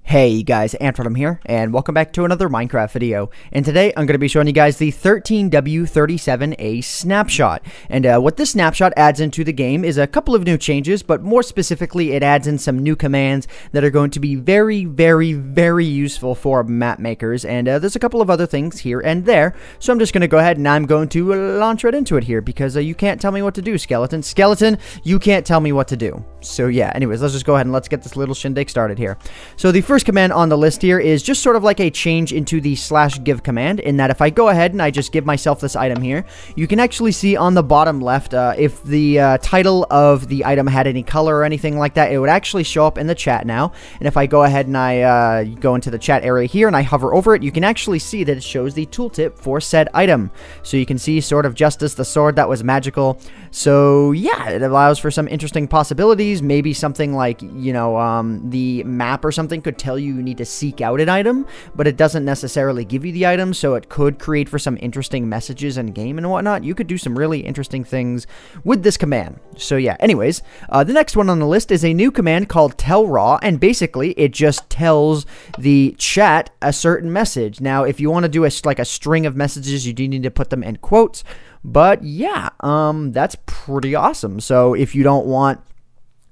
Hey guys, AntVenom here, and welcome back to another Minecraft video. And today I'm going to be showing you guys the 13W37A Snapshot. And what this snapshot adds into the game is a couple of new changes, but more specifically it adds in some new commands that are going to be very useful for map makers. And there's a couple of other things here and there, so I'm just going to go ahead and I'm going to launch right into it here, because you can't tell me what to do, Skeleton. Skeleton, you can't tell me what to do. So yeah, anyways, let's just go ahead and let's get this little shindig started here. So the first command on the list here is just sort of like a change into the /give command, in that if I go ahead and I just give myself this item here, you can actually see on the bottom left if the title of the item had any color or anything like that, it would actually show up in the chat now. And if I go ahead and I go into the chat area here and I hover over it, you can actually see that it shows the tooltip for said item. So you can see Sword of Justice, the sword that was magical. So yeah, it allows for some interesting possibilities. Maybe something like, you know, the map or something could tell you need to seek out an item, but it doesn't necessarily give you the item, so it could create for some interesting messages in game and whatnot. You could do some really interesting things with this command. So yeah, anyways, the next one on the list is a new command called tell raw, and basically it just tells the chat a certain message. Now, if you want to do like a string of messages, you do need to put them in quotes, but yeah, that's pretty awesome. So if you don't want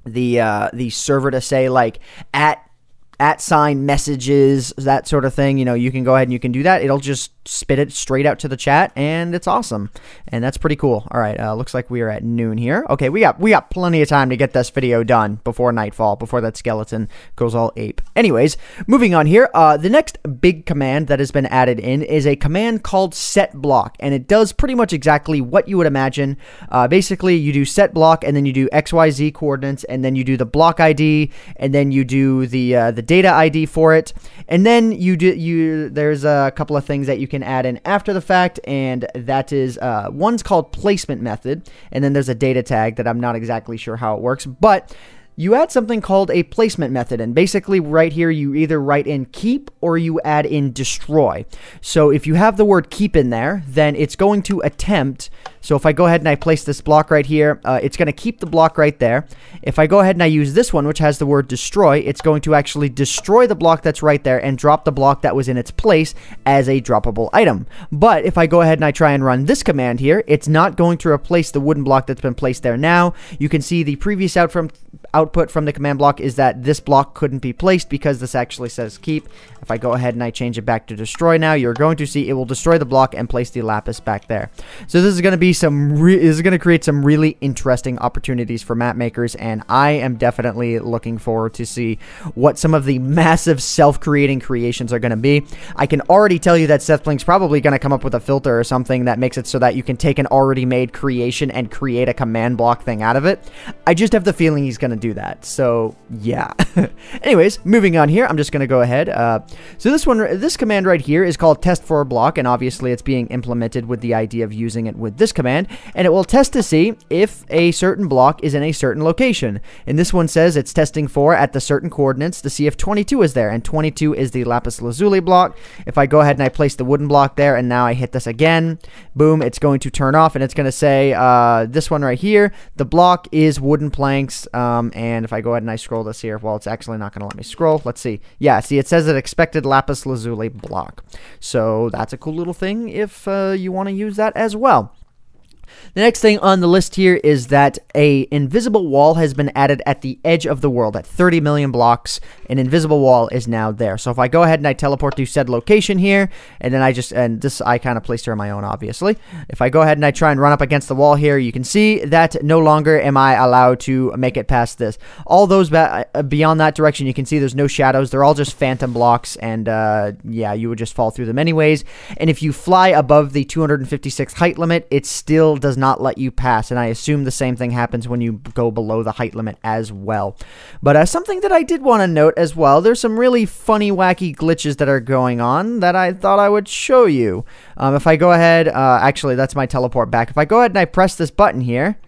the server to say like at sign messages, that sort of thing, you know, you can go ahead and you can do that. It'll just spit it straight out to the chat, and it's awesome, and that's pretty cool. All right, looks like we are at noon here. Okay, we got plenty of time to get this video done before nightfall, before that skeleton goes all ape. Anyways, moving on here, the next big command that has been added in is a command called set block, and it does pretty much exactly what you would imagine. Basically, you do set block, and then you do XYZ coordinates, and then you do the block ID, and then you do the data ID for it, and then there's a couple of things that you can add in after the fact, and that is one's called placement method, and then there's a data tag that I'm not exactly sure how it works, but you add something called a placement method, and basically right here you either write in keep or you add in destroy. So if you have the word keep in there, then it's going to attempt. So if I go ahead and I place this block right here, it's going to keep the block right there. If I go ahead and I use this one, which has the word destroy, it's going to actually destroy the block that's right there and drop the block that was in its place as a droppable item. But if I go ahead and I try and run this command here, it's not going to replace the wooden block that's been placed there now. You can see the previous output from the command block is that this block couldn't be placed because this actually says keep. If I go ahead and I change it back to destroy now, you're going to see it will destroy the block and place the lapis back there. So this is going to be create some really interesting opportunities for map makers, and I am definitely looking forward to see what some of the massive self-creating creations are going to be. I can already tell you that SethBlink's probably going to come up with a filter or something that makes it so that you can take an already made creation and create a command block thing out of it. I just have the feeling he's going to do that. So yeah. Anyways, moving on here, I'm just going to go ahead. So this command right here is called test for block, and obviously it's being implemented with the idea of using it with this command, and it will test to see if a certain block is in a certain location. And this one says it's testing for at the certain coordinates to see if 22 is there, and 22 is the lapis lazuli block. If I go ahead and I place the wooden block there, and now I hit this again, boom, it's going to turn off, and it's going to say this one right here, the block is wooden planks. And if I go ahead and I scroll this here, well, it's actually not going to let me scroll. Let's see. Yeah, see, it says it expected lapis lazuli block. So that's a cool little thing if you want to use that as well. The next thing on the list here is that a invisible wall has been added at the edge of the world. At 30 million blocks, an invisible wall is now there. So if I go ahead and I teleport to said location here, and then I kind of placed her on my own, obviously. If I go ahead and I try and run up against the wall here, you can see that no longer am I allowed to make it past this. All those beyond that direction, you can see there's no shadows. They're all just phantom blocks, and yeah, you would just fall through them anyways. And if you fly above the 256 height limit, it still does not let you pass, and I assume the same thing happens when you go below the height limit as well. But something that I did want to note as well, there's some really funny, wacky glitches that are going on that I thought I would show you. If I go ahead, actually, that's my teleport back. If I go ahead and I press this button here,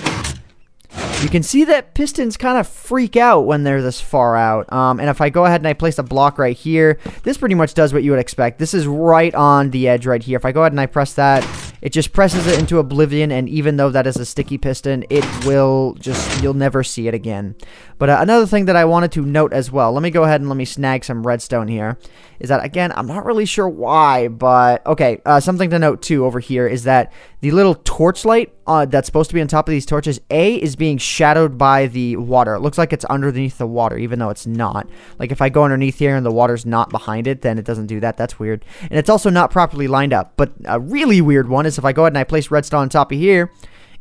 you can see that pistons kind of freak out when they're this far out. And if I go ahead and I place a block right here, this pretty much does what you would expect. This is right on the edge right here. If I go ahead and I press that, it just presses it into oblivion, and even though that is a sticky piston, it will just, you'll never see it again. But another thing that I wanted to note as well, let me go ahead and let me snag some redstone here, is that, again, I'm not really sure why, but, okay, something to note, too, over here is that the little torchlight that's supposed to be on top of these torches, is being shadowed by the water. It looks like it's underneath the water, even though it's not. Like, if I go underneath here and the water's not behind it, then it doesn't do that. That's weird. And it's also not properly lined up. But a really weird one is if I go ahead and I place redstone on top of here,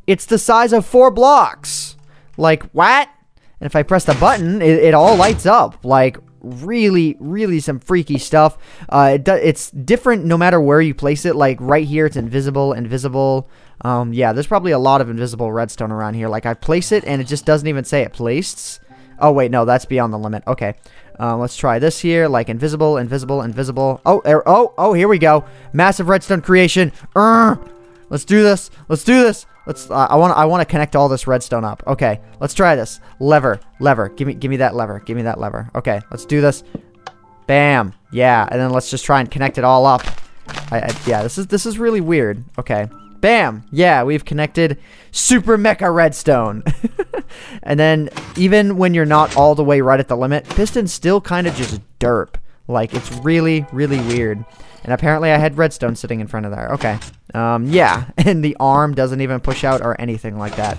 it's the size of 4 blocks. Like, what? And if I press the button, it all lights up. Like, really some freaky stuff. It's different no matter where you place it. Like, right here, it's invisible. Yeah, there's probably a lot of invisible redstone around here. Like, I place it, and it just doesn't even say it placed. Oh, wait, no, that's beyond the limit. Okay, let's try this here. Like, invisible. Oh, here we go. Massive redstone creation. Let's do this. I want to connect all this redstone up. Okay, let's try this. Lever. Give me that lever. Okay, let's do this. Bam. Yeah, and then let's just try and connect it all up. Yeah, this is really weird. Okay. Bam. Yeah, we've connected super mecha redstone. And then even when you're not all the way right at the limit, pistons still kind of just derp. Like, it's really weird. And apparently I had redstone sitting in front of there. Okay. Yeah, and the arm doesn't even push out or anything like that.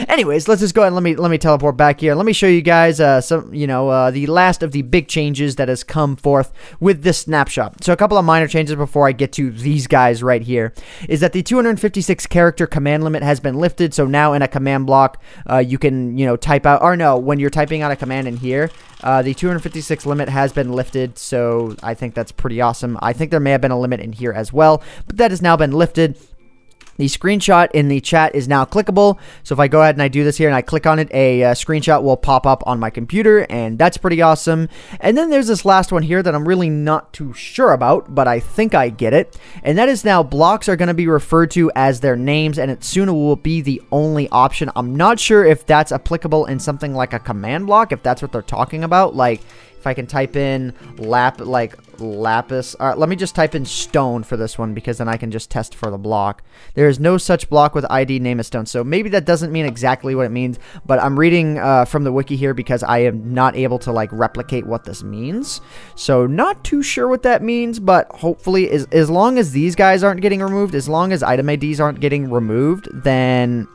Anyways, let's just go ahead and let me teleport back here. Let me show you guys the last of the big changes that has come forth with this snapshot. So a couple of minor changes before I get to these guys right here is that the 256 character command limit has been lifted. So now in a command block, you can, type out, or no, when you're typing out a command in here, the 256 limit has been lifted, so I think that's pretty awesome. I think there may have been a limit in here as well, but that has now been lifted. The screenshot in the chat is now clickable, so if I go ahead and I do this here and I click on it, a screenshot will pop up on my computer, and that's pretty awesome. And then there's this last one here that I'm really not too sure about, but I think I get it, and that is now blocks are going to be referred to as their names, and it soon will be the only option. I'm not sure if that's applicable in something like a command block, if that's what they're talking about. Like, if I can type in lapis. All right, let me just type in stone for this one, because then I can just test for the block. There is no such block with ID name as stone. So maybe that doesn't mean exactly what it means, but I'm reading from the wiki here because I am not able to replicate what this means. So not too sure what that means, but hopefully as long as these guys aren't getting removed, as long as item IDs aren't getting removed, then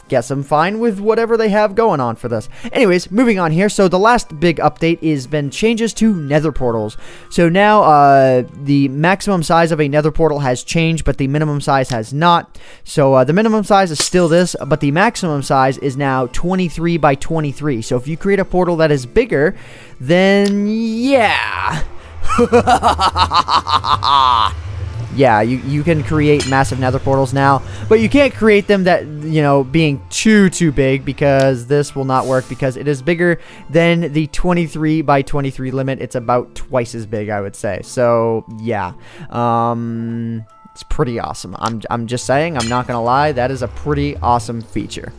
guess I'm fine with whatever they have going on for this. Anyways, moving on here. So the last big update has been changes to Nether Portals. So now the maximum size of a Nether Portal has changed, but the minimum size has not. So the minimum size is still this, but the maximum size is now 23 by 23. So if you create a portal that is bigger, then yeah. Yeah, you can create massive nether portals now, but you can't create them that, being too big, because this will not work because it is bigger than the 23 by 23 limit. It's about twice as big, I would say. So, yeah. It's pretty awesome. I'm just saying, I'm not gonna lie, that is a pretty awesome feature.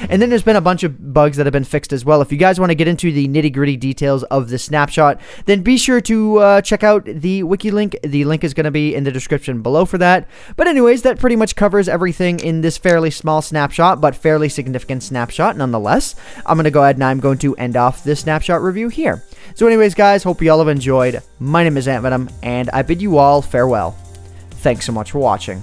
And then there's been a bunch of bugs that have been fixed as well. If you guys want to get into the nitty-gritty details of the snapshot, then be sure to check out the wiki link. The link is going to be in the description below for that. But anyways, that pretty much covers everything in this fairly small snapshot, but fairly significant snapshot nonetheless. I'm going to go ahead and I'm going to end off this snapshot review here. So anyways, guys, hope you all have enjoyed. My name is AntVenom, and I bid you all farewell. Thanks so much for watching.